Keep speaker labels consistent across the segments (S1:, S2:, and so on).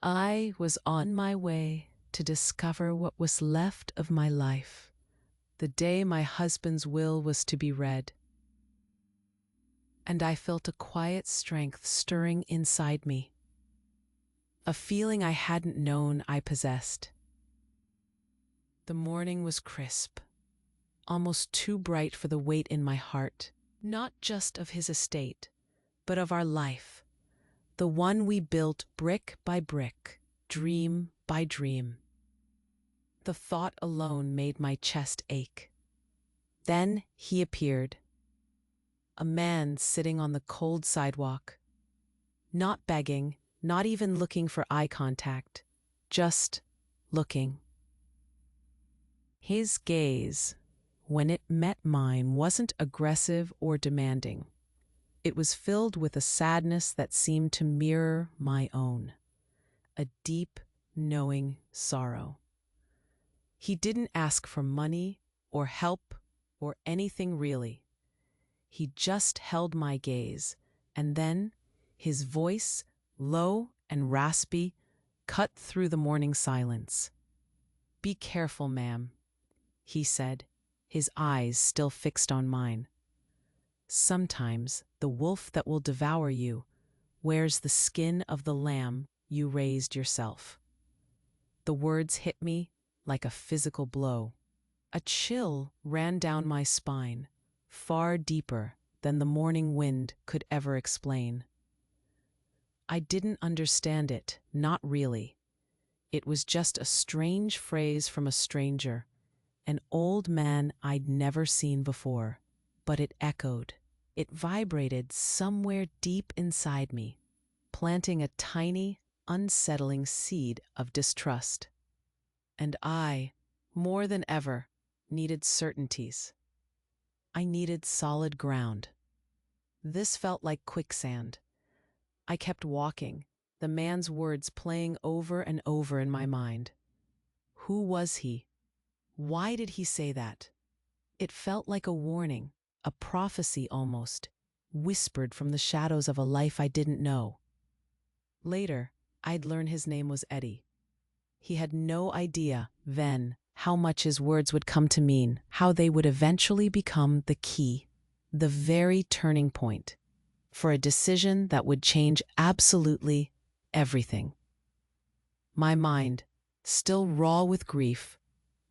S1: I was on my way to discover what was left of my life, the day my husband's will was to be read, and I felt a quiet strength stirring inside me, a feeling I hadn't known I possessed. The morning was crisp, almost too bright for the weight in my heart, not just of his estate, but of our life, the one we built brick by brick, dream by dream. The thought alone made my chest ache. Then he appeared, a man sitting on the cold sidewalk, not begging, not even looking for eye contact, just looking. His gaze, when it met mine, wasn't aggressive or demanding. It was filled with a sadness that seemed to mirror my own, a deep, knowing sorrow. He didn't ask for money or help or anything really. He just held my gaze, and then his voice, low and raspy, cut through the morning silence. "Be careful, ma'am," he said, his eyes still fixed on mine. "Sometimes the wolf that will devour you wears the skin of the lamb you raised yourself." The words hit me like a physical blow. A chill ran down my spine, far deeper than the morning wind could ever explain. I didn't understand it, not really. It was just a strange phrase from a stranger, an old man I'd never seen before, but it echoed. It vibrated somewhere deep inside me, planting a tiny, unsettling seed of distrust. And I, more than ever, needed certainties. I needed solid ground. This felt like quicksand. I kept walking, the man's words playing over and over in my mind. Who was he? Why did he say that? It felt like a warning, a prophecy almost, whispered from the shadows of a life I didn't know. Later, I'd learn his name was Eddie. He had no idea then how much his words would come to mean, how they would eventually become the key, the very turning point, for a decision that would change absolutely everything. My mind, still raw with grief,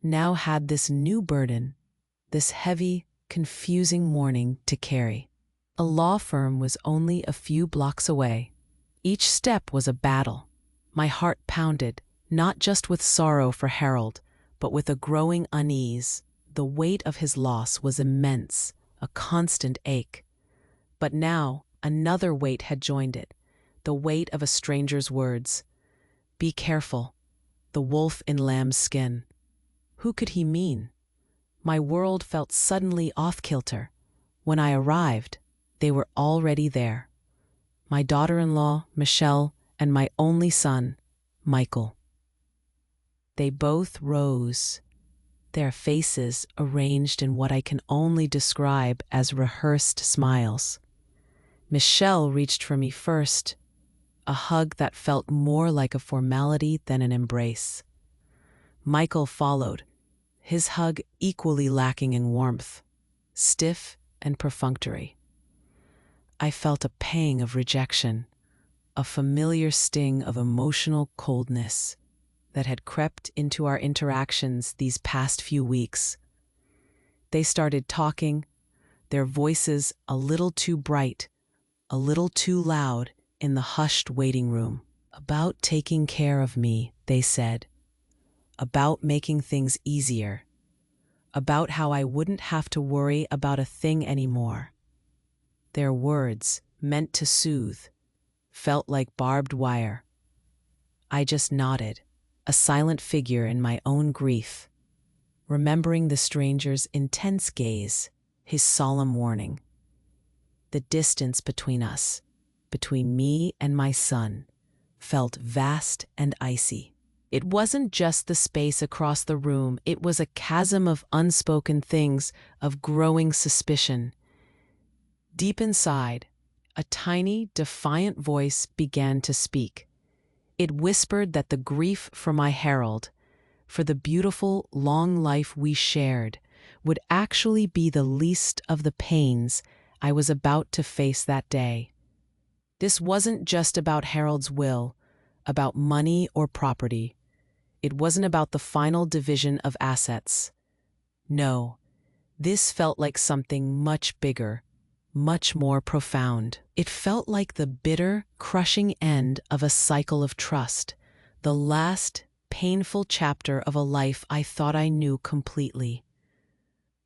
S1: now had this new burden, this heavy, confusing morning to carry. A law firm was only a few blocks away. Each step was a battle. My heart pounded, not just with sorrow for Harold, but with a growing unease. The weight of his loss was immense, a constant ache. But now, another weight had joined it, the weight of a stranger's words. "Be careful, the wolf in lamb's skin." Who could he mean? My world felt suddenly off-kilter. When I arrived, they were already there. My daughter-in-law, Michelle, and my only son, Michael. They both rose, their faces arranged in what I can only describe as rehearsed smiles. Michelle reached for me first, a hug that felt more like a formality than an embrace. Michael followed, his hug equally lacking in warmth, stiff and perfunctory. I felt a pang of rejection, a familiar sting of emotional coldness that had crept into our interactions these past few weeks. They started talking, their voices a little too bright, a little too loud in the hushed waiting room. "About taking care of me," they said. "About making things easier. About how I wouldn't have to worry about a thing anymore." Their words, meant to soothe, felt like barbed wire. I just nodded, a silent figure in my own grief, remembering the stranger's intense gaze, his solemn warning. The distance between us, between me and my son, felt vast and icy. It wasn't just the space across the room, it was a chasm of unspoken things, of growing suspicion. Deep inside, a tiny, defiant voice began to speak. It whispered that the grief for my Harold, for the beautiful, long life we shared, would actually be the least of the pains I was about to face that day. This wasn't just about Harold's will, about money or property. It wasn't about the final division of assets. No, this felt like something much bigger, much more profound. It felt like the bitter, crushing end of a cycle of trust, the last painful chapter of a life I thought I knew completely.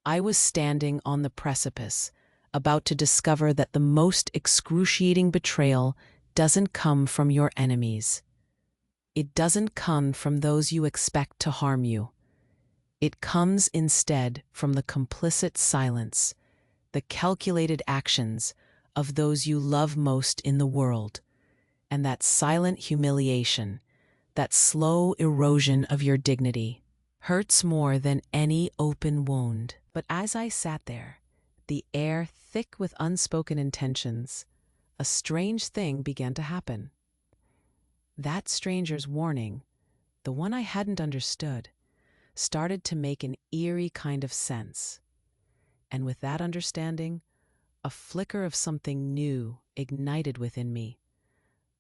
S1: I was standing on the precipice, about to discover that the most excruciating betrayal doesn't come from your enemies. It doesn't come from those you expect to harm you. It comes instead from the complicit silence, the calculated actions of those you love most in the world, and that silent humiliation, that slow erosion of your dignity, hurts more than any open wound. But as I sat there, the air thick with unspoken intentions, a strange thing began to happen. That stranger's warning, the one I hadn't understood, started to make an eerie kind of sense. And with that understanding, a flicker of something new ignited within me,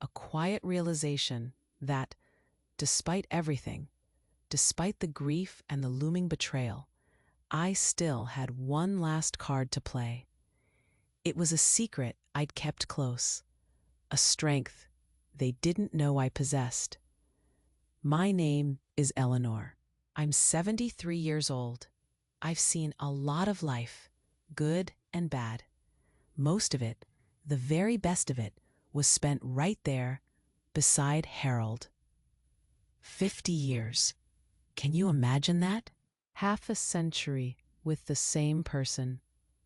S1: a quiet realization that, despite everything, despite the grief and the looming betrayal, I still had one last card to play. It was a secret I'd kept close, a strength they didn't know I possessed. My name is Eleanor. I'm 73 years old. I've seen a lot of life, good and bad. Most of it, the very best of it, was spent right there beside Harold. 50 years. Can you imagine that? Half a century with the same person,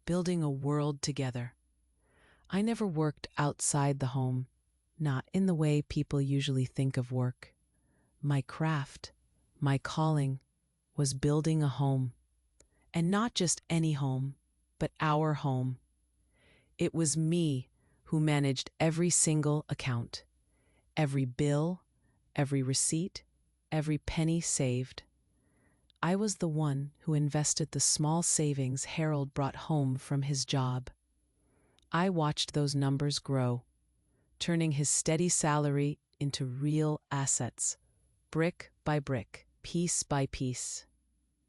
S1: building a world together. I never worked outside the home, not in the way people usually think of work. My craft, my calling, was building a home. And not just any home, but our home. It was me who managed every single account, every bill, every receipt, every penny saved. I was the one who invested the small savings Harold brought home from his job. I watched those numbers grow, turning his steady salary into real assets, brick by brick, piece by piece.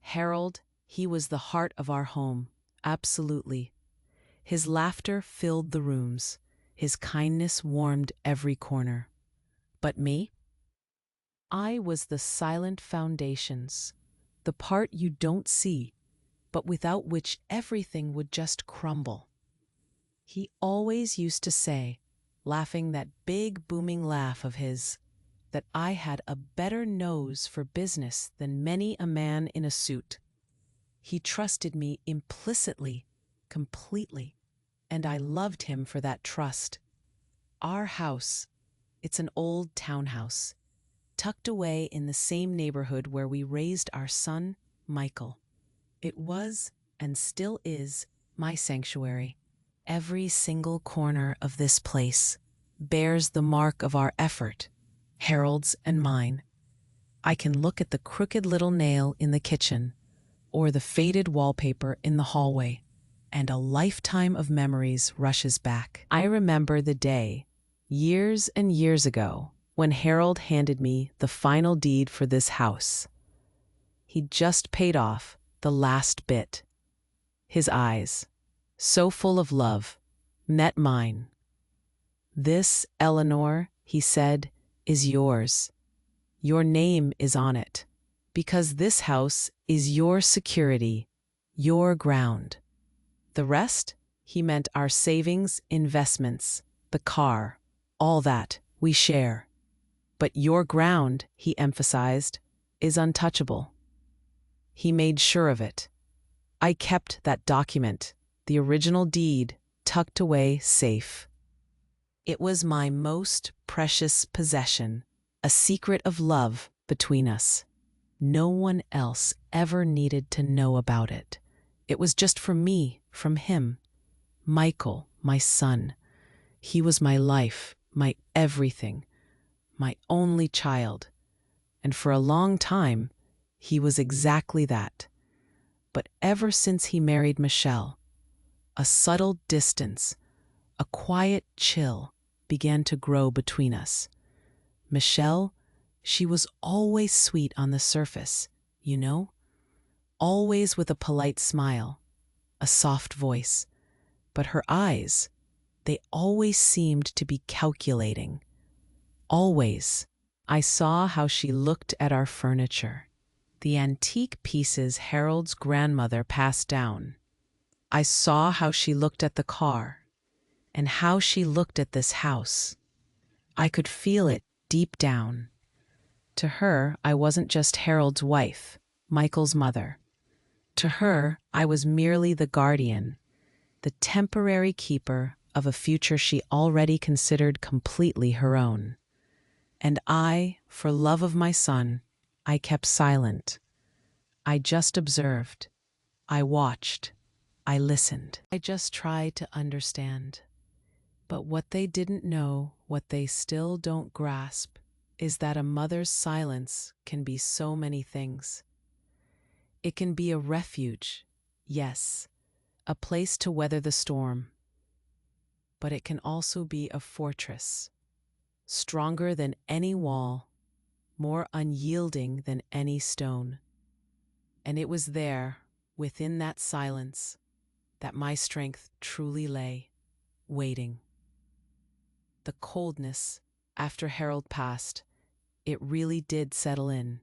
S1: Harold, he was the heart of our home, absolutely. His laughter filled the rooms, his kindness warmed every corner. But me? I was the silent foundations, the part you don't see, but without which everything would just crumble. He always used to say, laughing that big booming laugh of his, that I had a better nose for business than many a man in a suit. He trusted me implicitly, completely, and I loved him for that trust. Our house, it's an old townhouse, tucked away in the same neighborhood where we raised our son, Michael. It was, and still is, my sanctuary. Every single corner of this place bears the mark of our effort, Harold's and mine. I can look at the crooked little nail in the kitchen, or the faded wallpaper in the hallway, and a lifetime of memories rushes back. I remember the day, years and years ago, when Harold handed me the final deed for this house. He'd just paid off the last bit. His eyes, so full of love, met mine. "This, Eleanor," he said, "is yours. Your name is on it, because this house is your security, your ground. The rest," he meant our savings, investments, the car, all that, we share. But your ground, he emphasized, is untouchable. He made sure of it. I kept that document, the original deed, tucked away safe. It was my most precious possession, a secret of love between us. No one else ever needed to know about it. It was just for me, from him. Michael, my son. He was my life, my everything, my only child, and for a long time, he was exactly that. But ever since he married Michelle, a subtle distance, a quiet chill began to grow between us. Michelle, she was always sweet on the surface, you know? Always with a polite smile, a soft voice. But her eyes, they always seemed to be calculating. Always. I saw how she looked at our furniture, the antique pieces Harold's grandmother passed down. I saw how she looked at the car, and how she looked at this house. I could feel it deep down. To her, I wasn't just Harold's wife, Michael's mother. To her, I was merely the guardian, the temporary keeper of a future she already considered completely her own. And I, for love of my son, I kept silent. I just observed. I watched. I listened. I just tried to understand. But what they didn't know, what they still don't grasp, is that a mother's silence can be so many things. It can be a refuge, yes, a place to weather the storm. But it can also be a fortress, stronger than any wall, more unyielding than any stone. And it was there, within that silence, that my strength truly lay, waiting. The coldness, after Harold passed, it really did settle in,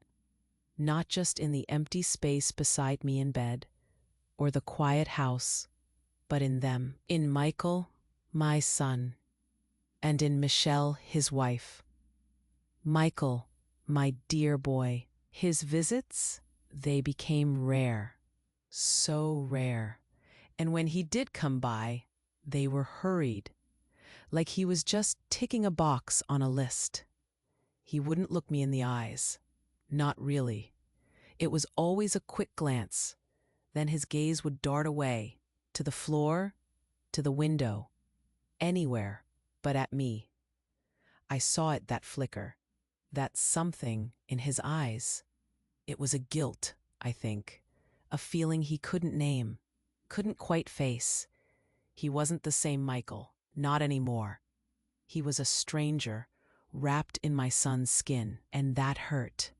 S1: not just in the empty space beside me in bed, or the quiet house, but in them, in Michael, my son, and in Michelle, his wife. Michael, my dear boy, his visits, they became rare, so rare. And when he did come by, they were hurried, like he was just ticking a box on a list. He wouldn't look me in the eyes. Not really. It was always a quick glance. Then his gaze would dart away, to the floor, to the window, anywhere but at me. I saw it, that flicker, that something in his eyes. It was a guilt, I think, a feeling he couldn't name, couldn't quite face. He wasn't the same Michael, not anymore. He was a stranger, wrapped in my son's skin, and that hurt,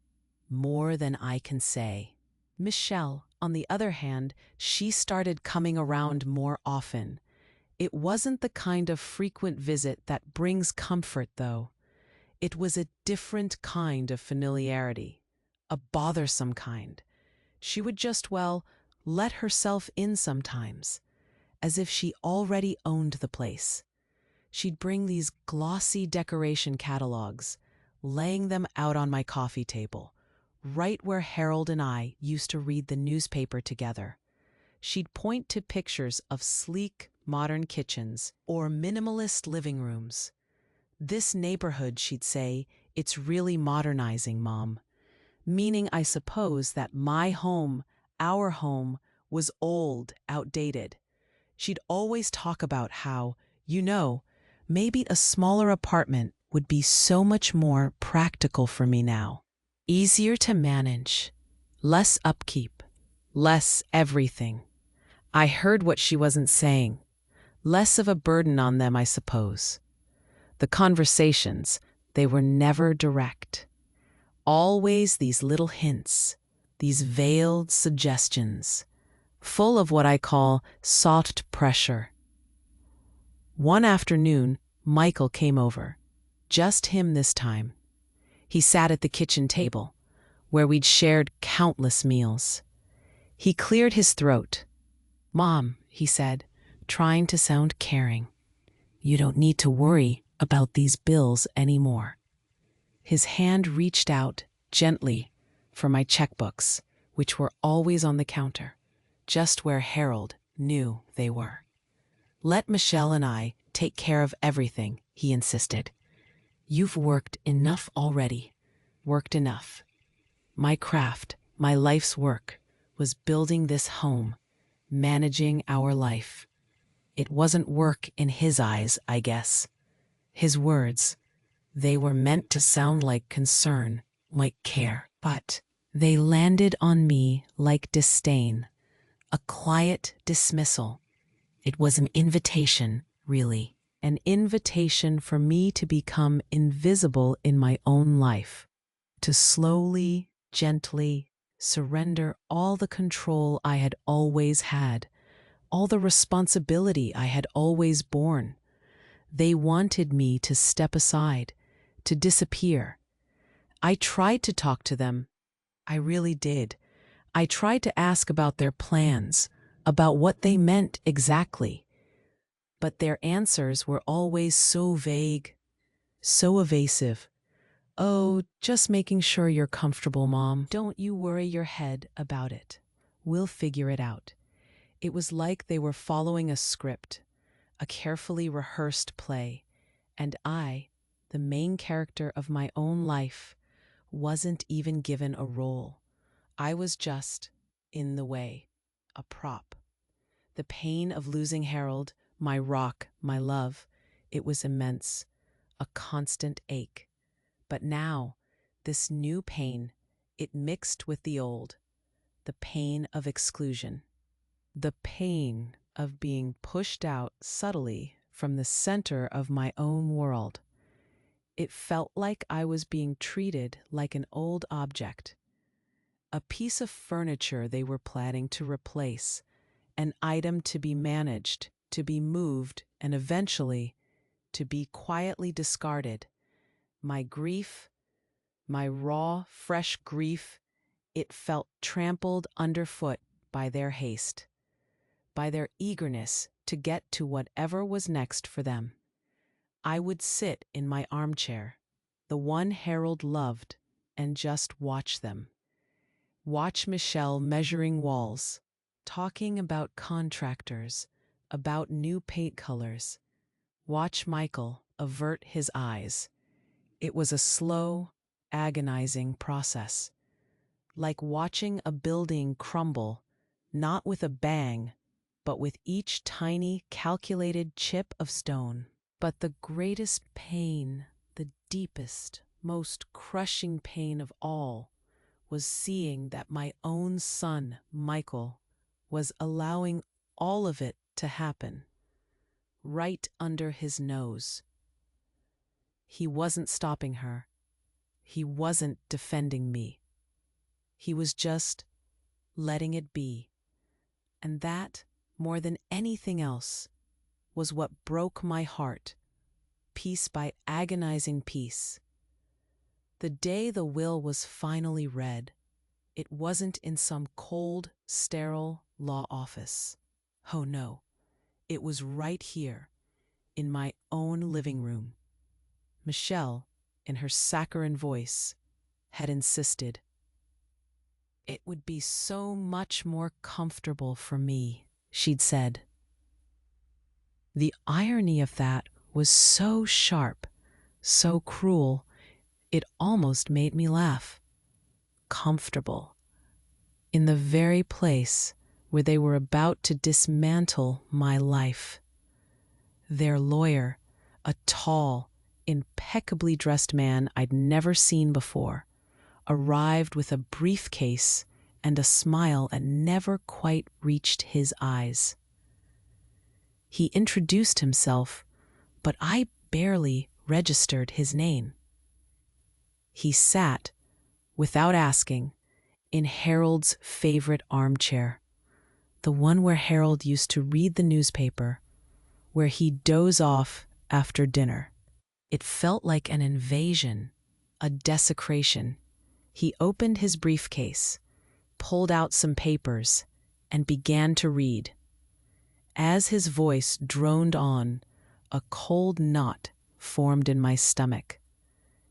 S1: more than I can say. Michelle, on the other hand, she started coming around more often. It wasn't the kind of frequent visit that brings comfort, though. It was a different kind of familiarity, a bothersome kind. She would just, well, let herself in sometimes, as if she already owned the place. She'd bring these glossy decoration catalogs, laying them out on my coffee table, right where Harold and I used to read the newspaper together. She'd point to pictures of sleek, modern kitchens or minimalist living rooms. This neighborhood, she'd say, it's really modernizing, Mom. Meaning, I suppose, that my home, our home, was old, outdated. She'd always talk about how, maybe a smaller apartment would be so much more practical for me now. Easier to manage, less upkeep, less everything. I heard what she wasn't saying. Less of a burden on them, I suppose. The conversations, they were never direct. Always these little hints, these veiled suggestions, full of what I call soft pressure. One afternoon, Michael came over. Just him this time. He sat at the kitchen table, where we'd shared countless meals. He cleared his throat. "Mom," he said, trying to sound caring, "you don't need to worry about these bills anymore." His hand reached out gently for my checkbooks, which were always on the counter, just where Harold knew they were. "Let Michelle and I take care of everything," he insisted. "You've worked enough already. Worked enough. My craft, my life's work, was building this home, managing our life." It wasn't work in his eyes, I guess. His words, They were meant to sound like concern, like care, but they landed on me like disdain, a quiet dismissal. It was an invitation, really, an invitation for me to become invisible in my own life, to slowly, gently surrender all the control I had always had, all the responsibility I had always borne. They wanted me to step aside, to disappear. I tried to talk to them. I really did. I tried to ask about their plans, about what they meant exactly. But their answers were always so vague, so evasive. "Oh, just making sure you're comfortable, Mom. Don't you worry your head about it. We'll figure it out." It was like they were following a script, a carefully rehearsed play, and I, the main character of my own life, wasn't even given a role. I was just in the way, a prop. The pain of losing Harold, my rock, my love, it was immense, a constant ache. But now, this new pain, it mixed with the old, the pain of exclusion, the pain of being pushed out subtly from the center of my own world. It felt like I was being treated like an old object, a piece of furniture they were planning to replace, an item to be managed, to be moved, and eventually to be quietly discarded. My grief, my raw, fresh grief, it felt trampled underfoot by their haste, by their eagerness to get to whatever was next for them. I would sit in my armchair, the one Harold loved, and just watch them. Watch Michelle measuring walls, talking about contractors, about new paint colors. Watch Michael avert his eyes. It was a slow, agonizing process, like watching a building crumble, not with a bang, but with each tiny, calculated chip of stone. But the greatest pain, the deepest, most crushing pain of all, was seeing that my own son, Michael, was allowing all of it to happen, right under his nose. He wasn't stopping her. He wasn't defending me. He was just letting it be. And that, more than anything else, was what broke my heart, piece by agonizing piece. The day the will was finally read, it wasn't in some cold, sterile law office. Oh no, it was right here, in my own living room. Michelle, in her saccharine voice, had insisted. "It would be so much more comfortable for me," she'd said. The irony of that was so sharp, so cruel, it almost made me laugh. Comfortable. In the very place where they were about to dismantle my life. Their lawyer, a tall, impeccably dressed man I'd never seen before, arrived with a briefcase and a smile that never quite reached his eyes. He introduced himself, but I barely registered his name. He sat, without asking, in Harold's favorite armchair, the one where Harold used to read the newspaper, where he'd doze off after dinner. It felt like an invasion, a desecration. He opened his briefcase, pulled out some papers, and began to read. As his voice droned on, a cold knot formed in my stomach.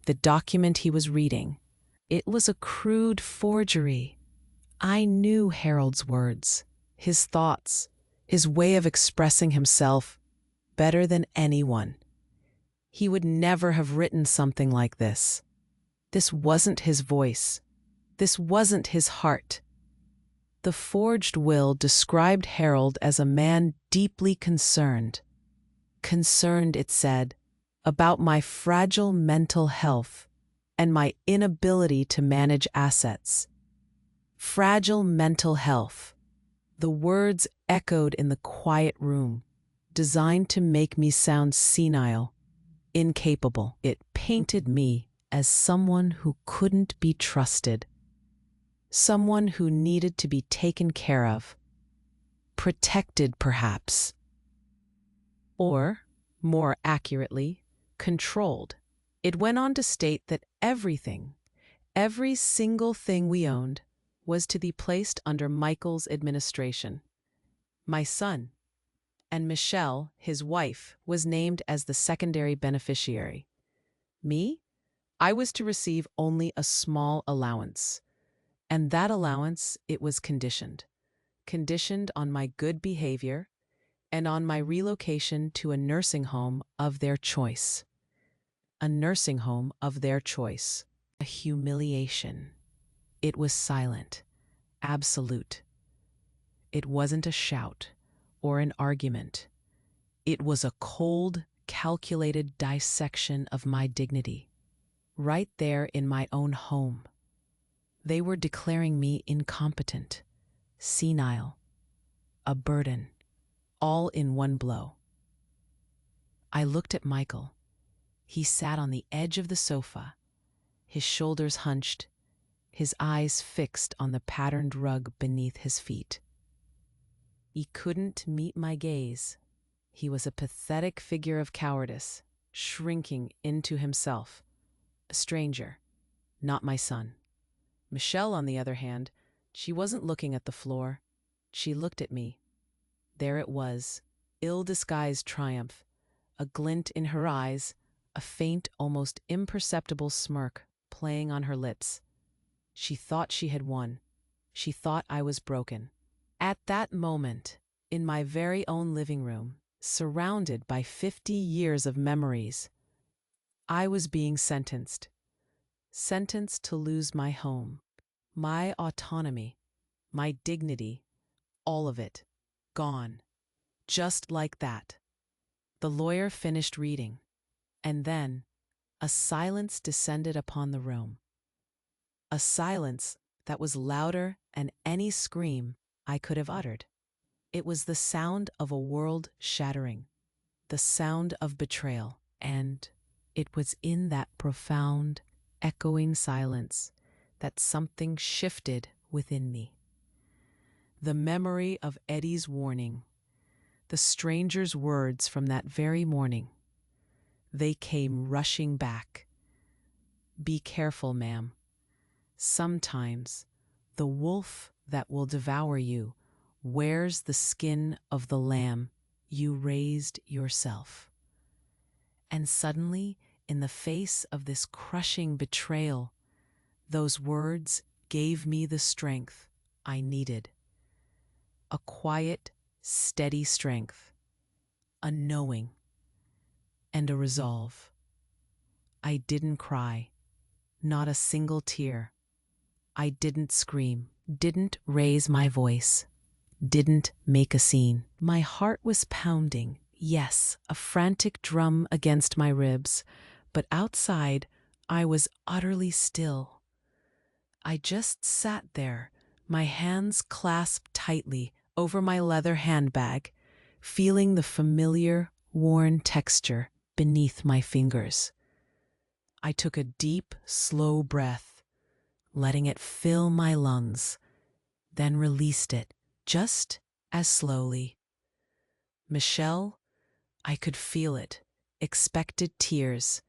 S1: The document he was reading, it was a crude forgery. I knew Harold's words, his thoughts, his way of expressing himself better than anyone. He would never have written something like this. This wasn't his voice. This wasn't his heart. The forged will described Harold as a man deeply concerned. Concerned, it said, about my fragile mental health and my inability to manage assets. Fragile mental health. The words echoed in the quiet room, designed to make me sound senile, incapable. It painted me as someone who couldn't be trusted, someone who needed to be taken care of, protected perhaps, or, more accurately, controlled. It went on to state that everything, every single thing we owned, was to be placed under Michael's administration. My son, and Michelle, his wife, was named as the secondary beneficiary. Me? I was to receive only a small allowance. And that allowance, it was conditioned. Conditioned on my good behavior and on my relocation to a nursing home of their choice. A nursing home of their choice. A humiliation. It was silent, absolute. It wasn't a shout or an argument. It was a cold, calculated dissection of my dignity, right there in my own home. They were declaring me incompetent, senile, a burden, all in one blow. I looked at Michael. He sat on the edge of the sofa, his shoulders hunched, his eyes fixed on the patterned rug beneath his feet. He couldn't meet my gaze. He was a pathetic figure of cowardice, shrinking into himself. A stranger, not my son. Michelle, on the other hand, she wasn't looking at the floor. She looked at me. There it was, ill-disguised triumph, a glint in her eyes, a faint, almost imperceptible smirk playing on her lips. She thought she had won. She thought I was broken. At that moment, in my very own living room, surrounded by 50 years of memories, I was being sentenced. Sentenced to lose my home, my autonomy, my dignity, all of it, gone. Just like that. The lawyer finished reading, and then a silence descended upon the room. A silence that was louder than any scream I could have uttered. It was the sound of a world shattering, the sound of betrayal, and it was in that profound, echoing silence that something shifted within me. The memory of Eddie's warning, the stranger's words from that very morning, they came rushing back. Be careful, ma'am. Sometimes the wolf that will devour you wears the skin of the lamb you raised yourself. And suddenly, in the face of this crushing betrayal, those words gave me the strength I needed. A quiet, steady strength, a knowing, and a resolve. I didn't cry, not a single tear. I didn't scream, didn't raise my voice, didn't make a scene. My heart was pounding, yes, a frantic drum against my ribs, but outside I was utterly still. I just sat there, my hands clasped tightly over my leather handbag, feeling the familiar, worn texture beneath my fingers. I took a deep, slow breath, letting it fill my lungs, then released it just as slowly. Michelle, I could feel it, expected tears.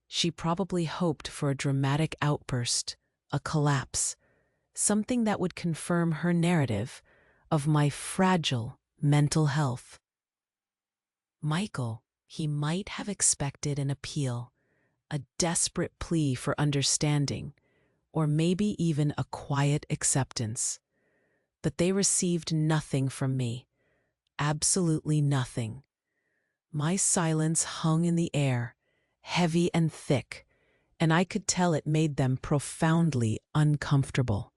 S1: She probably hoped for a dramatic outburst, a collapse, something that would confirm her narrative of my fragile mental health. Michael, he might have expected an appeal, a desperate plea for understanding, or maybe even a quiet acceptance. But they received nothing from me, absolutely nothing. My silence hung in the air, heavy and thick, and I could tell it made them profoundly uncomfortable.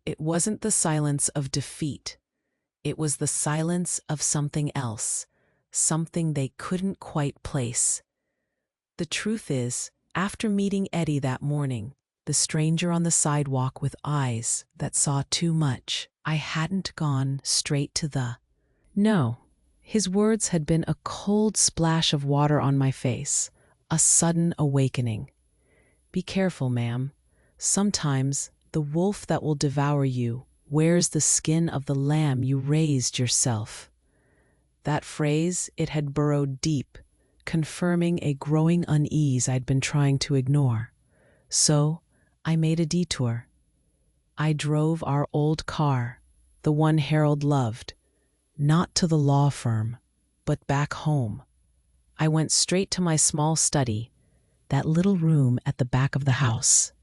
S1: It wasn't the silence of defeat. It was the silence of something else, something they couldn't quite place. The truth is, after meeting Eddie that morning, the stranger on the sidewalk with eyes that saw too much, I hadn't gone straight to the no. His words had been a cold splash of water on my face, a sudden awakening. Be careful, ma'am. Sometimes the wolf that will devour you wears the skin of the lamb you raised yourself. That phrase, it had burrowed deep, confirming a growing unease I'd been trying to ignore. So I made a detour. I drove our old car, the one Harold loved, not to the law firm, but back home. I went straight to my small study, that little room at the back of the house.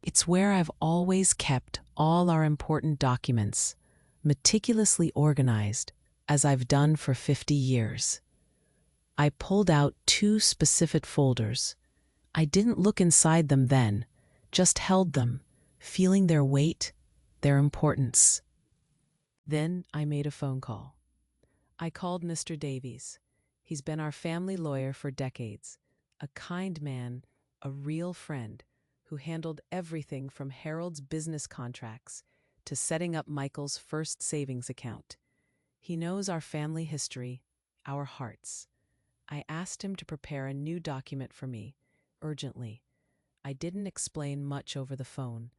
S1: It's where I've always kept all our important documents, meticulously organized, as I've done for 50 years. I pulled out 2 specific folders. I didn't look inside them then, just held them, feeling their weight, their importance. Then I made a phone call. I called Mr. Davies. He's been our family lawyer for decades, a kind man, a real friend, who handled everything from Harold's business contracts to setting up Michael's first savings account. He knows our family history, our hearts. I asked him to prepare a new document for me, urgently. I didn't explain much over the phone,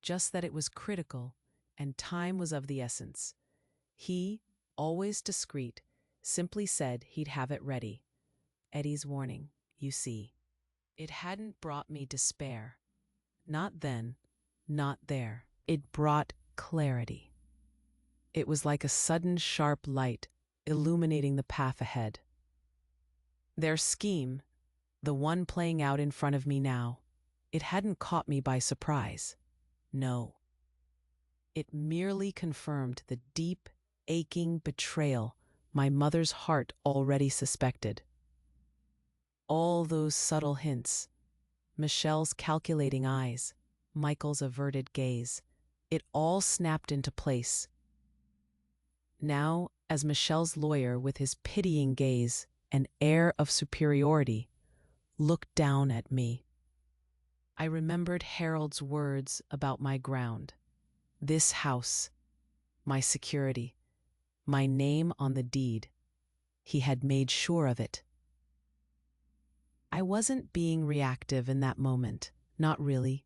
S1: just that it was critical and time was of the essence. He, always discreet, simply said he'd have it ready. Eddie's warning, you see. It hadn't brought me despair. Not then, not there. It brought clarity. It was like a sudden sharp light illuminating the path ahead. Their scheme, the one playing out in front of me now, it hadn't caught me by surprise. No. It merely confirmed the deep, aching betrayal my mother's heart already suspected. All those subtle hints, Michelle's calculating eyes, Michael's averted gaze, it all snapped into place. Now, as Michelle's lawyer with his pitying gaze and air of superiority looked down at me, I remembered Harold's words about my ground, this house, my security, my name on the deed. He had made sure of it. I wasn't being reactive in that moment, not really.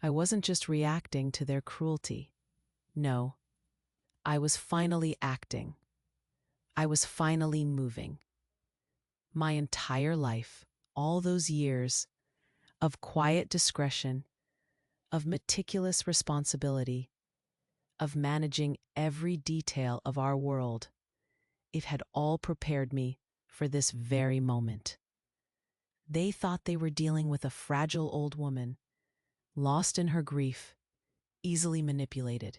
S1: I wasn't just reacting to their cruelty. No, I was finally acting. I was finally moving. My entire life, all those years of quiet discretion, of meticulous responsibility, of managing every detail of our world, it had all prepared me for this very moment. They thought they were dealing with a fragile old woman, lost in her grief, easily manipulated.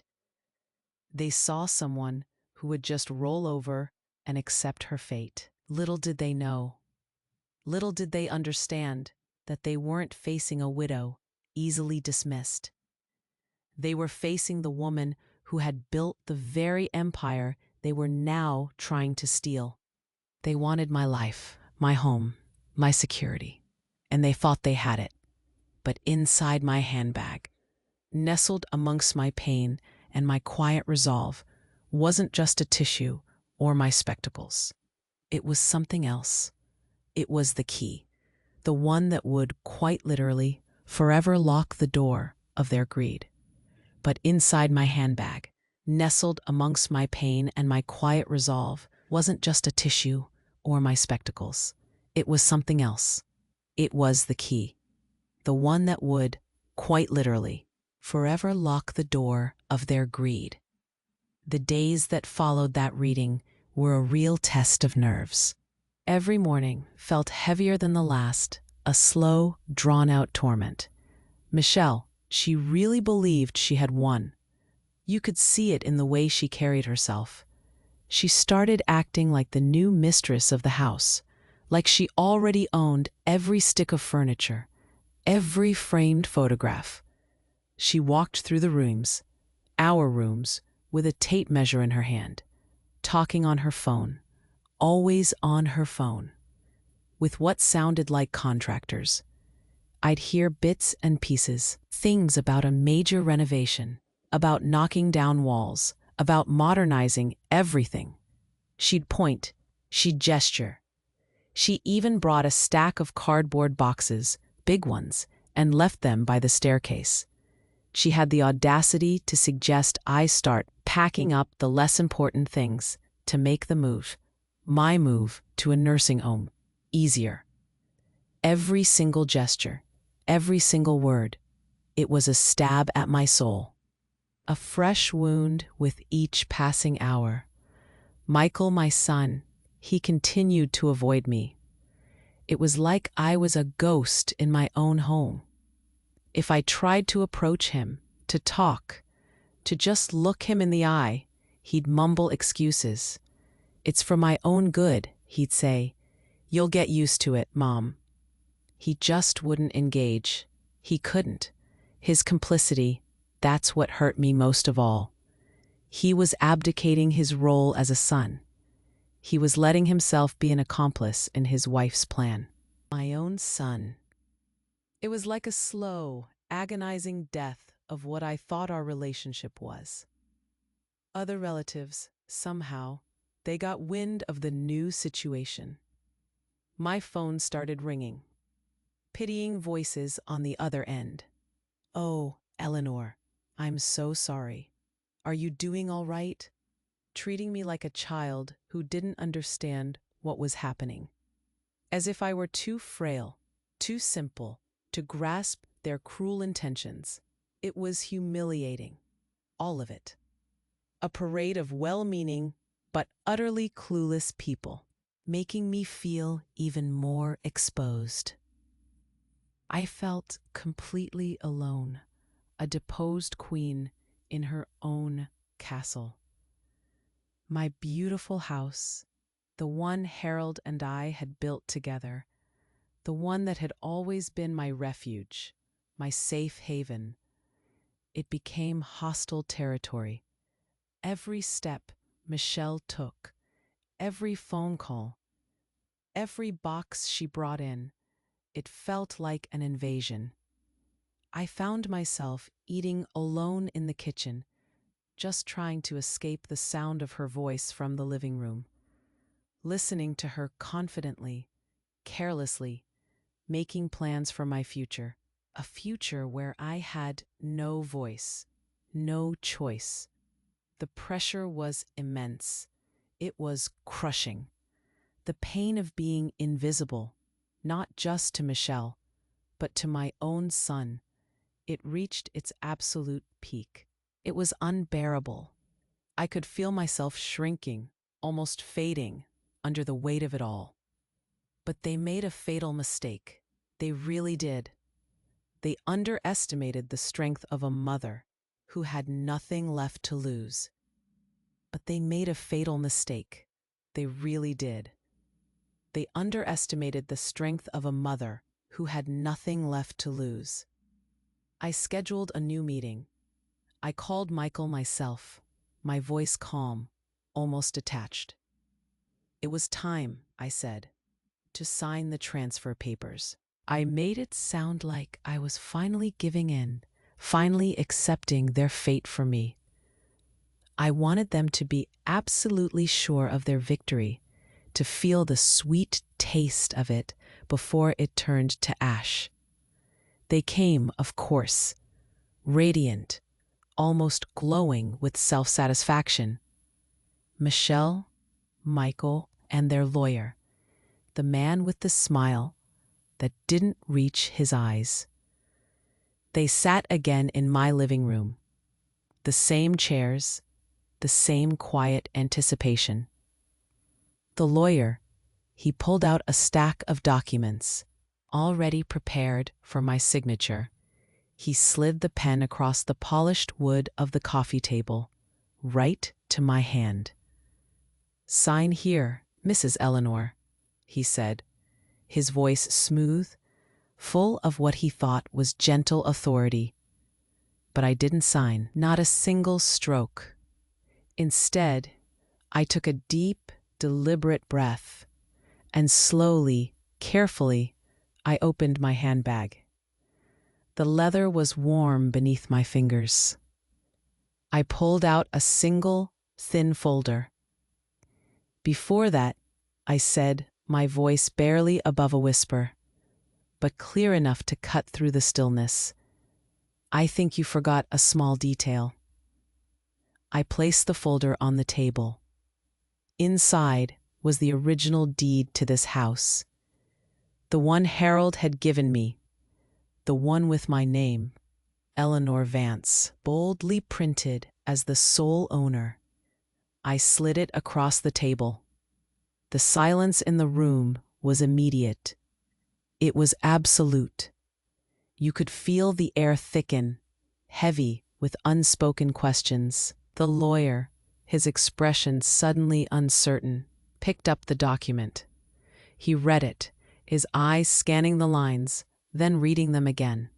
S1: They saw someone who would just roll over and accept her fate. Little did they know, little did they understand that they weren't facing a widow easily dismissed. They were facing the woman who had built the very empire they were now trying to steal. They wanted my life, my home, my security, and they thought they had it. But inside my handbag, nestled amongst my pain and my quiet resolve, wasn't just a tissue or my spectacles. It was something else. It was the key, the one that would, quite literally, forever lock the door of their greed. But inside my handbag, nestled amongst my pain and my quiet resolve, wasn't just a tissue or my spectacles. It was something else. It was the key, the one that would, quite literally, forever lock the door of their greed. The days that followed that reading were a real test of nerves. Every morning felt heavier than the last, a slow, drawn-out torment. Michelle, she really believed she had won. You could see it in the way she carried herself. She started acting like the new mistress of the house, like she already owned every stick of furniture, every framed photograph. She walked through the rooms, our rooms, with a tape measure in her hand, talking on her phone, always on her phone. with what sounded like contractors. I'd hear bits and pieces, things about a major renovation, about knocking down walls, about modernizing everything. She'd point, she'd gesture. She even brought a stack of cardboard boxes, big ones, and left them by the staircase. She had the audacity to suggest I start packing up the less important things to make the move, my move to a nursing home, easier. Every single gesture, every single word, it was a stab at my soul. A fresh wound with each passing hour. Michael, my son, he continued to avoid me. It was like I was a ghost in my own home. If I tried to approach him, to talk, to just look him in the eye, he'd mumble excuses. "It's for my own good," he'd say. "You'll get used to it, Mom." He just wouldn't engage. He couldn't. His complicity, that's what hurt me most of all. He was abdicating his role as a son. He was letting himself be an accomplice in his wife's plan. My own son. It was like a slow, agonizing death of what I thought our relationship was. Other relatives, somehow, they got wind of the new situation. My phone started ringing. Pitying voices on the other end. "Oh, Eleanor, I'm so sorry. Are you doing all right?" Treating me like a child who didn't understand what was happening. As if I were too frail, too simple, to grasp their cruel intentions. It was humiliating. All of it. A parade of well-meaning but utterly clueless people, making me feel even more exposed. I felt completely alone, a deposed queen in her own castle. My beautiful house, the one Harold and I had built together, the one that had always been my refuge, my safe haven, it became hostile territory. Every step Michelle took, every phone call, every box she brought in, it felt like an invasion. I found myself eating alone in the kitchen, just trying to escape the sound of her voice from the living room, listening to her confidently, carelessly, making plans for my future, a future where I had no voice, no choice. The pressure was immense. It was crushing. The pain of being invisible, not just to Michelle, but to my own son. It reached its absolute peak. It was unbearable. I could feel myself shrinking, almost fading, under the weight of it all. But they made a fatal mistake. They really did. They underestimated the strength of a mother who had nothing left to lose. But they made a fatal mistake. They really did. They underestimated the strength of a mother who had nothing left to lose. I scheduled a new meeting. I called Michael myself, my voice calm, almost detached. It was time, I said, to sign the transfer papers. I made it sound like I was finally giving in, finally accepting their fate for me. I wanted them to be absolutely sure of their victory, to feel the sweet taste of it before it turned to ash. They came, of course, radiant, almost glowing with self-satisfaction. Michelle, Michael, and their lawyer, the man with the smile that didn't reach his eyes. They sat again in my living room. The same chairs, the same quiet anticipation. The lawyer, he pulled out a stack of documents, already prepared for my signature. He slid the pen across the polished wood of the coffee table, right to my hand. "Sign here, Mrs. Eleanor," he said, his voice smooth, full of what he thought was gentle authority. But I didn't sign, not a single stroke. Instead, I took a deep, deliberate breath and slowly, Carefully, I opened my handbag. The leather was warm beneath my fingers. I pulled out a single, thin folder. Before that, I said, my voice barely above a whisper, but clear enough to cut through the stillness, "I think you forgot a small detail." I placed the folder on the table. Inside was the original deed to this house, the one Harold had given me, the one with my name, Eleanor Vance, boldly printed as the sole owner. I slid it across the table. The silence in the room was immediate. It was absolute. You could feel the air thicken, heavy with unspoken questions. The lawyer, his expression suddenly uncertain, picked up the document. He read it, his eyes scanning the lines, then reading them again.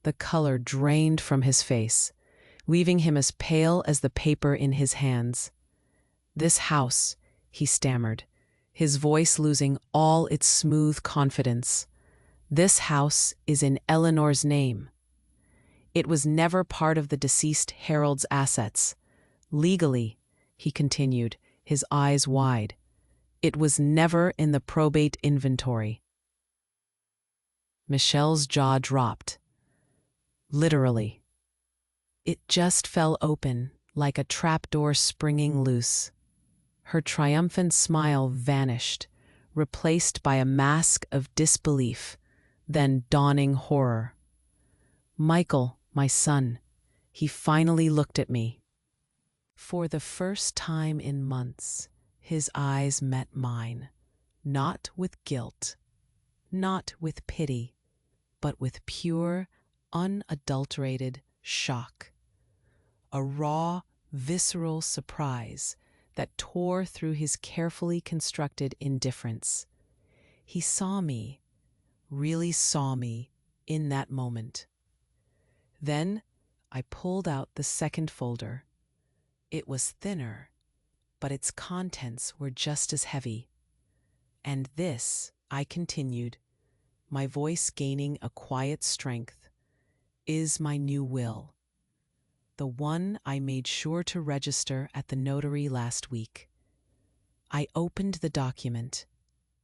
S1: The color drained from his face, leaving him as pale as the paper in his hands. "This house," he stammered, his voice losing all its smooth confidence. "This house is in Eleanor's name. It was never part of the deceased Harold's assets. Legally," he continued, his eyes wide, "it was never in the probate inventory." Michelle's jaw dropped. Literally. It just fell open, like a trapdoor springing loose. Her triumphant smile vanished, replaced by a mask of disbelief, then dawning horror. "Michael, my son," he finally looked at me. For the first time in months, his eyes met mine, not with guilt, not with pity, but with pure, unadulterated shock. A raw, visceral surprise that tore through his carefully constructed indifference. He saw me, really saw me, in that moment. Then I pulled out the second folder. It was thinner, but its contents were just as heavy. "And this," I continued, my voice gaining a quiet strength, "is my new will. The one I made sure to register at the notary last week." I opened the document,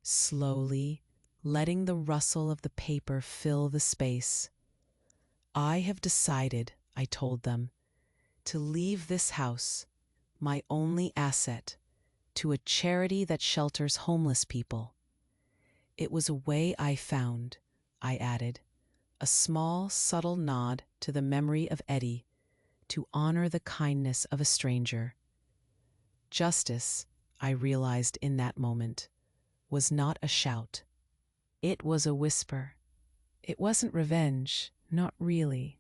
S1: slowly, letting the rustle of the paper fill the space. "I have decided," I told them, "to leave this house, my only asset, to a charity that shelters homeless people." It was a way I found, I added, a small, subtle nod to the memory of Eddie, to honor the kindness of a stranger. Justice, I realized in that moment, was not a shout. It was a whisper. It wasn't revenge, not really.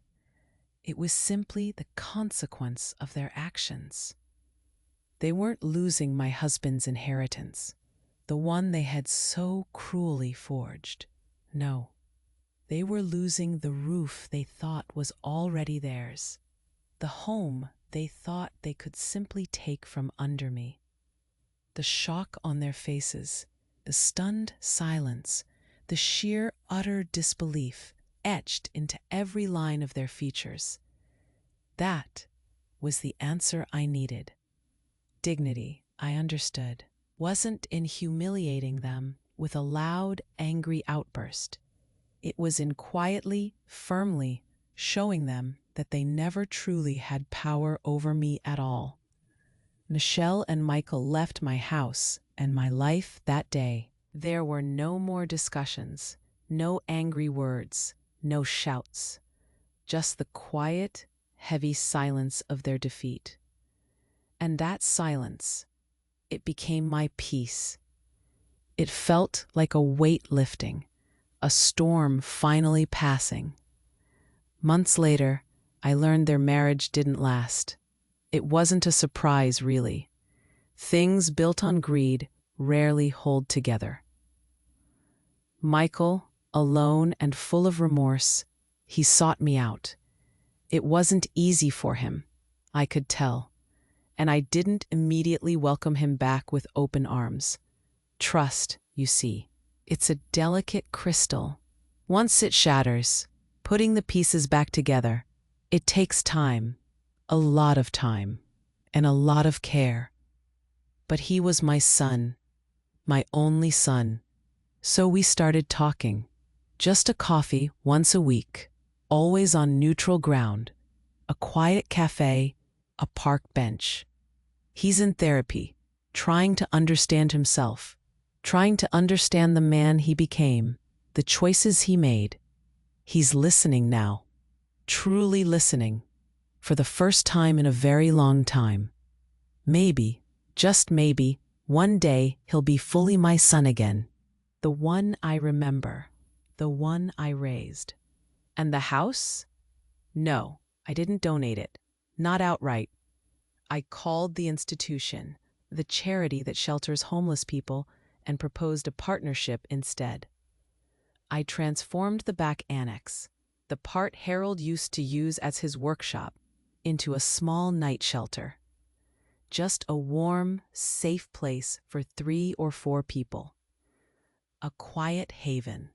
S1: It was simply the consequence of their actions. They weren't losing my husband's inheritance, the one they had so cruelly forged. No, they were losing the roof they thought was already theirs, the home they thought they could simply take from under me. The shock on their faces, the stunned silence, the sheer utter disbelief etched into every line of their features. That was the answer I needed. Dignity, I understood, wasn't in humiliating them with a loud, angry outburst. It was in quietly, firmly showing them that they never truly had power over me at all. Michelle and Michael left my house and my life that day. There were no more discussions, no angry words, no shouts, just the quiet, heavy silence of their defeat. And that silence, it became my peace. It felt like a weight lifting, a storm finally passing. Months later, I learned their marriage didn't last. It wasn't a surprise, really. Things built on greed rarely hold together. Michael, alone and full of remorse, he sought me out. It wasn't easy for him, I could tell, and I didn't immediately welcome him back with open arms. Trust, you see, It's a delicate crystal. Once it shatters, putting the pieces back together, it takes time, a lot of time, and a lot of care. But he was my son, my only son. So we started talking. Just a coffee once a week, always on neutral ground, a quiet cafe, a park bench. He's in therapy, trying to understand himself, trying to understand the man he became, the choices he made. He's listening now, truly listening, for the first time in a very long time. Maybe, just maybe, one day he'll be fully my son again. The one I remember, the one I raised. And the house? No, I didn't donate it. Not outright. I called the institution, the charity that shelters homeless people, and proposed a partnership instead. I transformed the back annex, the part Harold used to use as his workshop, into a small night shelter. Just a warm, safe place for 3 or 4 people. A quiet haven.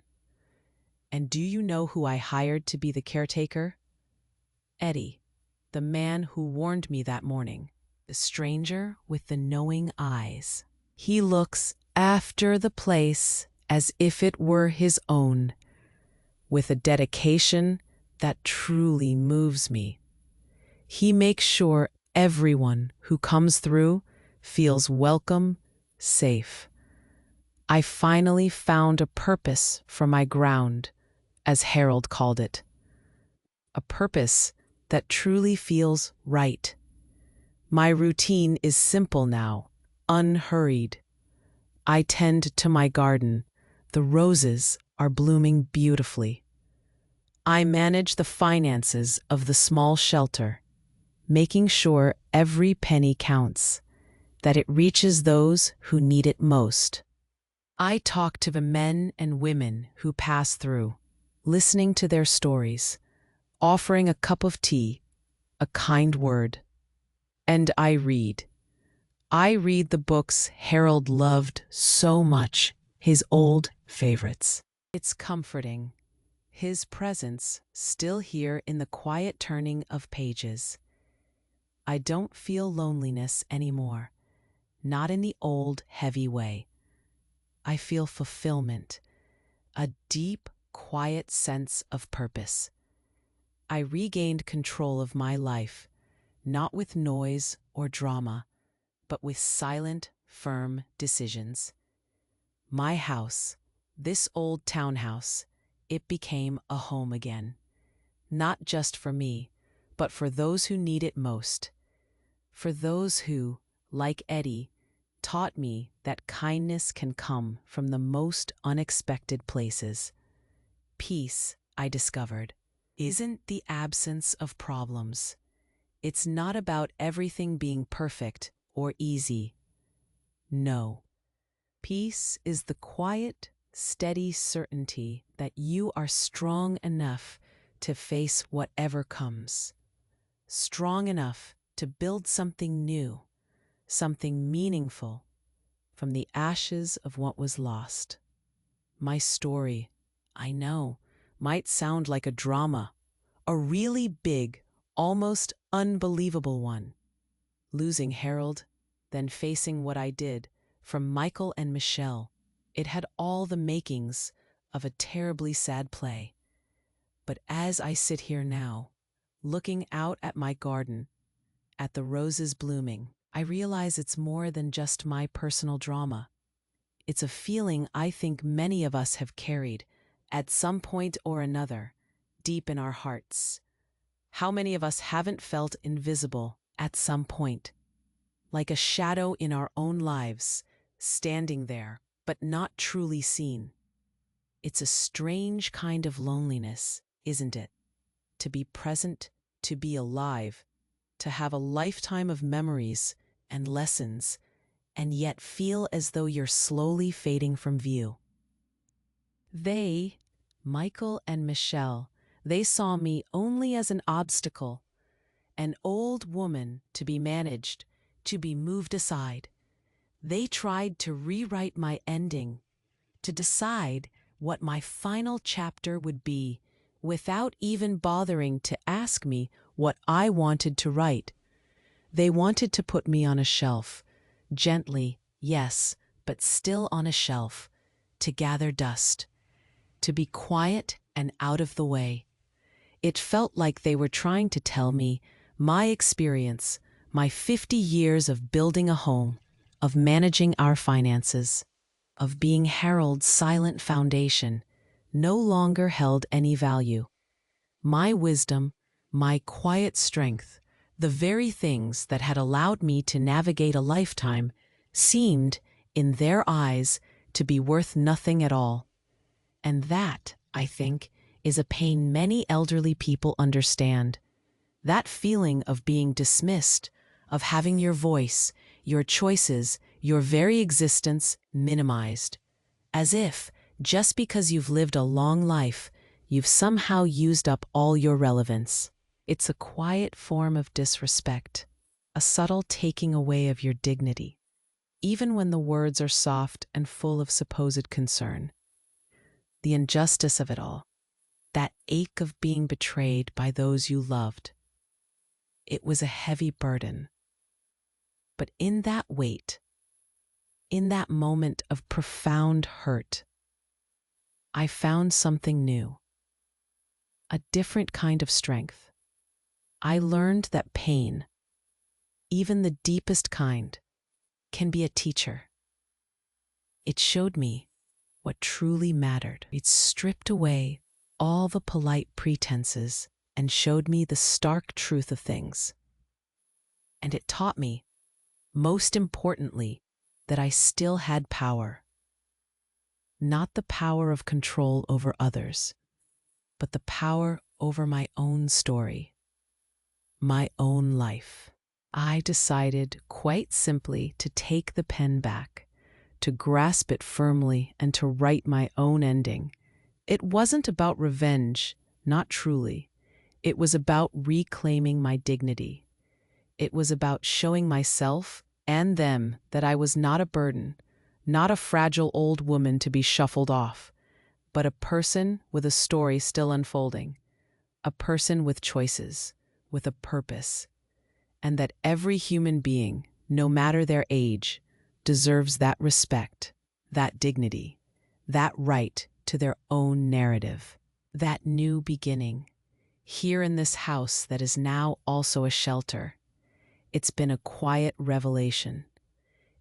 S1: And do you know who I hired to be the caretaker? Eddie, the man who warned me that morning, the stranger with the knowing eyes. He looks after the place as if it were his own, with a dedication that truly moves me. He makes sure everyone who comes through feels welcome, safe. I finally found a purpose for my ground, as Harold called it. A purpose that truly feels right. My routine is simple now, unhurried. I tend to my garden. The roses are blooming beautifully. I manage the finances of the small shelter, making sure every penny counts, that it reaches those who need it most. I talk to the men and women who pass through, listening to their stories, offering a cup of tea, a kind word. And I read. I read the books Harold loved so much, his old favorites. It's comforting, his presence still here in the quiet turning of pages. I don't feel loneliness anymore, not in the old, heavy way. I feel fulfillment, a deep, quiet sense of purpose. I regained control of my life, not with noise or drama, but with silent, firm decisions. My house, this old townhouse, it became a home again. Not just for me, but for those who need it most. For those who, like Eddie, taught me that kindness can come from the most unexpected places. Peace, I discovered, isn't the absence of problems. It's not about everything being perfect or easy. No. Peace is the quiet, steady certainty that you are strong enough to face whatever comes. Strong enough to build something new, something meaningful, from the ashes of what was lost. My story, I know, might sound like a drama, a really big, almost unbelievable one. Losing Harold, then facing what I did, from Michael and Michelle, it had all the makings of a terribly sad play. But as I sit here now, looking out at my garden, at the roses blooming, I realize it's more than just my personal drama. It's a feeling I think many of us have carried, at some point or another, deep in our hearts. How many of us haven't felt invisible at some point? Like a shadow in our own lives, standing there, but not truly seen. It's a strange kind of loneliness, isn't it? To be present, to be alive, to have a lifetime of memories and lessons, and yet feel as though you're slowly fading from view. They, Michael and Michelle, they saw me only as an obstacle, an old woman to be managed, to be moved aside. They tried to rewrite my ending, to decide what my final chapter would be, without even bothering to ask me what I wanted to write. They wanted to put me on a shelf, gently, yes, but still on a shelf, to gather dust, to be quiet and out of the way. It felt like they were trying to tell me my experience, my 50 years of building a home, of managing our finances, of being Harold's silent foundation, no longer held any value. My wisdom, my quiet strength, the very things that had allowed me to navigate a lifetime, seemed, in their eyes, to be worth nothing at all. And that, I think, is a pain many elderly people understand. That feeling of being dismissed, of having your voice, your choices, your very existence minimized. As if, just because you've lived a long life, you've somehow used up all your relevance. It's a quiet form of disrespect, a subtle taking away of your dignity, even when the words are soft and full of supposed concern. The injustice of it all, that ache of being betrayed by those you loved. It was a heavy burden. But in that weight, in that moment of profound hurt, I found something new, a different kind of strength. I learned that pain, even the deepest kind, can be a teacher. It showed me what truly mattered. It stripped away all the polite pretenses and showed me the stark truth of things. And it taught me, most importantly, that I still had power. Not the power of control over others, but the power over my own story, my own life. I decided quite simply to take the pen back, to grasp it firmly and to write my own ending. It wasn't about revenge, not truly. It was about reclaiming my dignity. It was about showing myself and them that I was not a burden, not a fragile old woman to be shuffled off, but a person with a story still unfolding, a person with choices, with a purpose, and that every human being, no matter their age, deserves that respect, that dignity, that right to their own narrative, that new beginning, here in this house that is now also a shelter. It's been a quiet revelation.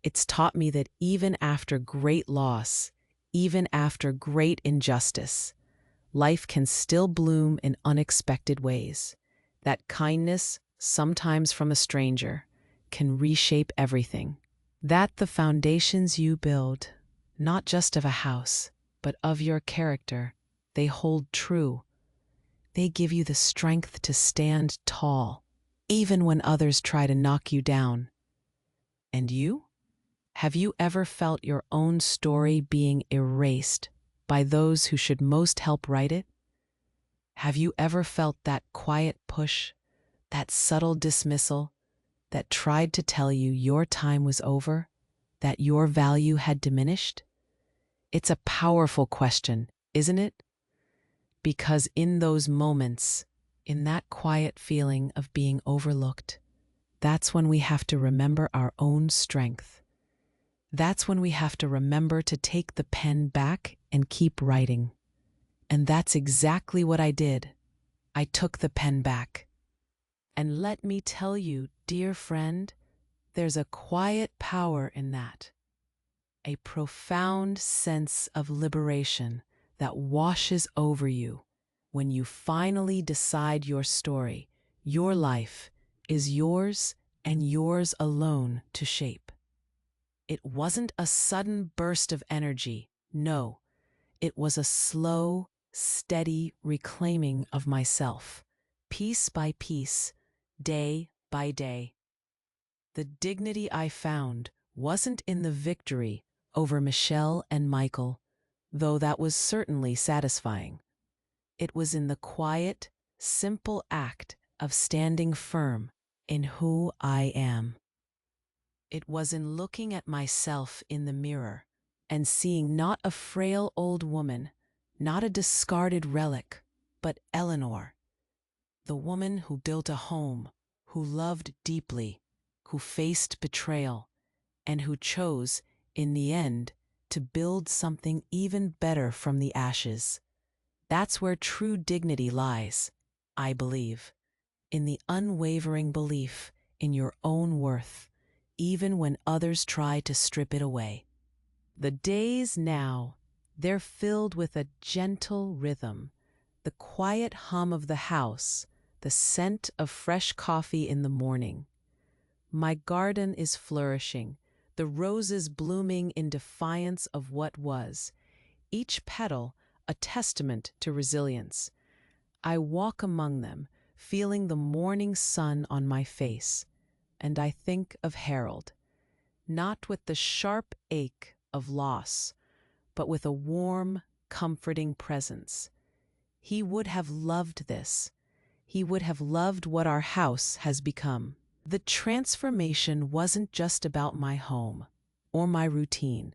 S1: It's taught me that even after great loss, even after great injustice, life can still bloom in unexpected ways. That kindness, sometimes from a stranger, can reshape everything. That the foundations you build, not just of a house, but of your character, they hold true. They give you the strength to stand tall, even when others try to knock you down. And you? Have you ever felt your own story being erased by those who should most help write it? Have you ever felt that quiet push, that subtle dismissal that tried to tell you your time was over, that your value had diminished? It's a powerful question, isn't it? Because in those moments, in that quiet feeling of being overlooked, that's when we have to remember our own strength. That's when we have to remember to take the pen back and keep writing. And that's exactly what I did. I took the pen back. And let me tell you, dear friend, there's a quiet power in that. A profound sense of liberation that washes over you when you finally decide your story, your life, is yours and yours alone to shape. It wasn't a sudden burst of energy, no. It was a slow, steady reclaiming of myself, piece by piece, day by day. The dignity I found wasn't in the victory over Michelle and Michael, though that was certainly satisfying. It was in the quiet, simple act of standing firm in who I am. It was in looking at myself in the mirror and seeing not a frail old woman, not a discarded relic, but Eleanor, the woman who built a home, who loved deeply, who faced betrayal, and who chose, in the end, to build something even better from the ashes. That's where true dignity lies, I believe, in the unwavering belief in your own worth, even when others try to strip it away. The days now, they're filled with a gentle rhythm, the quiet hum of the house, the scent of fresh coffee in the morning. My garden is flourishing, the roses blooming in defiance of what was, each petal a testament to resilience. I walk among them, feeling the morning sun on my face, and I think of Harold, not with the sharp ache of loss, but with a warm, comforting presence. He would have loved this. He would have loved what our house has become. The transformation wasn't just about my home or my routine.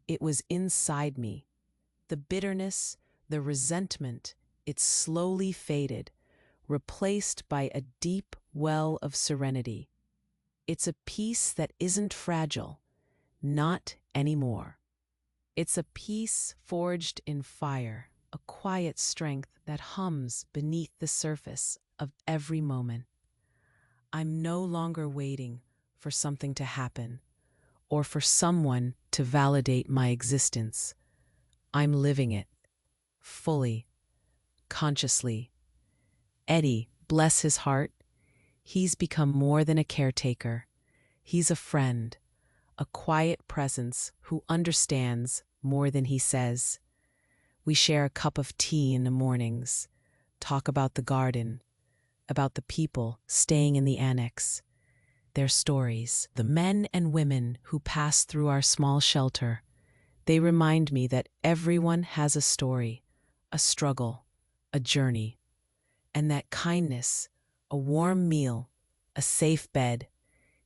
S1: It was inside me. The bitterness, the resentment, it slowly faded, replaced by a deep well of serenity. It's a peace that isn't fragile, not anymore. It's a peace forged in fire, a quiet strength that hums beneath the surface of every moment. I'm no longer waiting for something to happen or for someone to validate my existence. I'm living it, fully, consciously. Eddie, bless his heart, he's become more than a caretaker. He's a friend, a quiet presence who understands more than he says. We share a cup of tea in the mornings, talk about the garden, about the people staying in the annex, their stories, the men and women who pass through our small shelter. They remind me that everyone has a story, a struggle, a journey, and that kindness, a warm meal, a safe bed,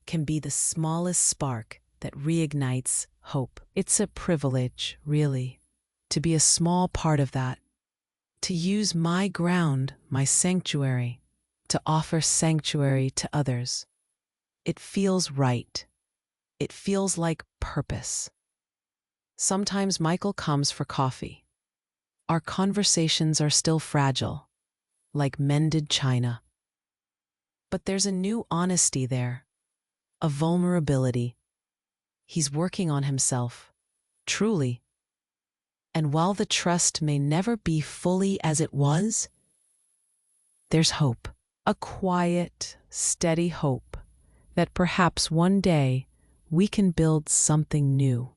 S1: can be the smallest spark that reignites hope. It's a privilege, really, to be a small part of that, to use my ground, my sanctuary, to offer sanctuary to others. It feels right. It feels like purpose. Sometimes Michael comes for coffee. Our conversations are still fragile, like mended china. But there's a new honesty there, a vulnerability. He's working on himself, truly. And while the trust may never be fully as it was, there's hope, a quiet, steady hope that perhaps one day we can build something new,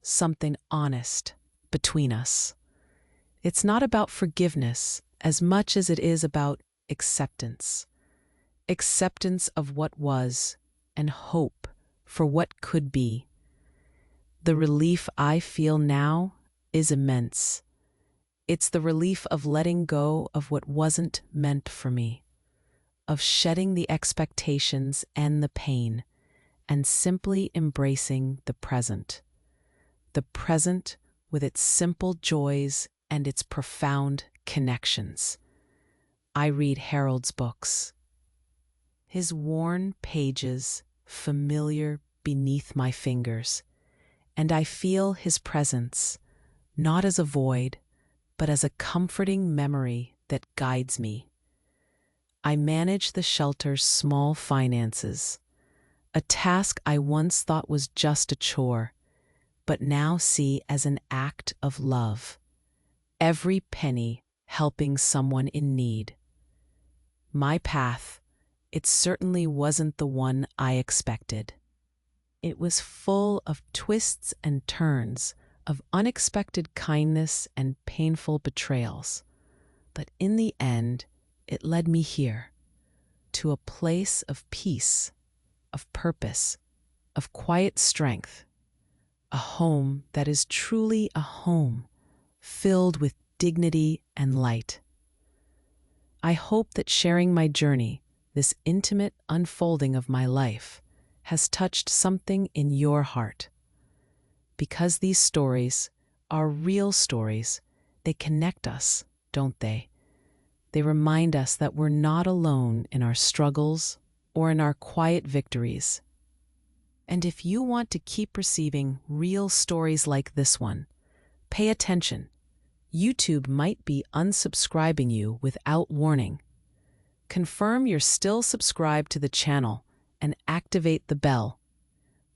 S1: something honest between us. It's not about forgiveness as much as it is about acceptance. Acceptance of what was and hope for what could be. The relief I feel now is immense. It's the relief of letting go of what wasn't meant for me, of shedding the expectations and the pain, and simply embracing the present. The present with its simple joys and its profound connections. I read Harold's books, his worn pages familiar beneath my fingers, and I feel his presence, not as a void, but as a comforting memory that guides me. I manage the shelter's small finances, a task I once thought was just a chore, but now see as an act of love. Every penny helping someone in need. My path, it certainly wasn't the one I expected. It was full of twists and turns, of unexpected kindness and painful betrayals. But in the end, it led me here, to a place of peace, of purpose, of quiet strength, a home that is truly a home, filled with dignity and light. I hope that sharing my journey, this intimate unfolding of my life, has touched something in your heart. Because these stories are real stories, they connect us, don't they? They remind us that we're not alone in our struggles or in our quiet victories. And if you want to keep receiving real stories like this one, pay attention. YouTube might be unsubscribing you without warning. Confirm you're still subscribed to the channel and activate the bell,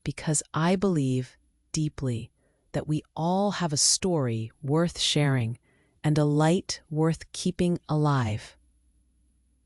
S1: because I believe deeply that we all have a story worth sharing and a light worth keeping alive.